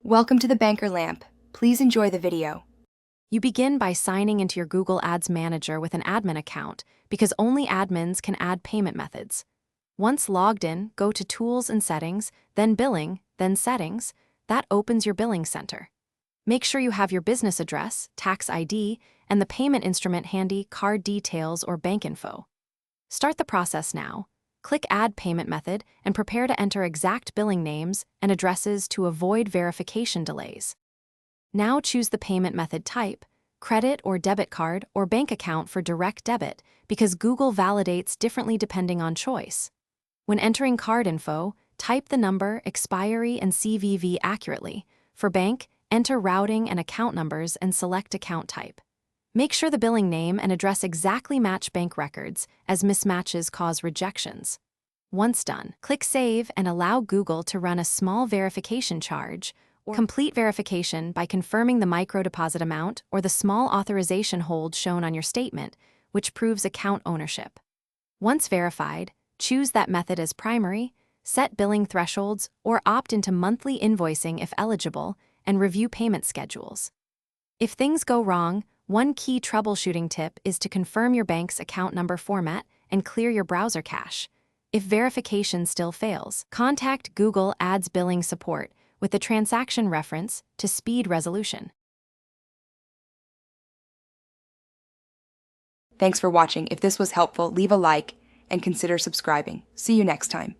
Welcome to the Banker Lamp. Please enjoy the video. You begin by signing into your Google Ads Manager with an admin account because only admins can add payment methods. Once logged in, go to Tools and Settings, then Billing, then Settings. That opens your billing center. Make sure you have your business address, tax ID, and the payment instrument handy, card details, or bank info. Start the process now. Click Add Payment Method and prepare to enter exact billing names and addresses to avoid verification delays. Now choose the payment method type, credit or debit card or bank account for direct debit because Google validates differently depending on choice. When entering card info, type the number, expiry, and CVV accurately. For bank, enter routing and account numbers and select account type. Make sure the billing name and address exactly match bank records, as mismatches cause rejections. Once done, click Save and allow Google to run a small verification charge or complete verification by confirming the microdeposit amount or the small authorization hold shown on your statement, which proves account ownership. Once verified, choose that method as primary, set billing thresholds, or opt into monthly invoicing if eligible, and review payment schedules. If things go wrong, one key troubleshooting tip is to confirm your bank's account number format and clear your browser cache. If verification still fails, contact Google Ads Billing Support with the transaction reference to speed resolution. Thanks for watching. If this was helpful, leave a like and consider subscribing. See you next time.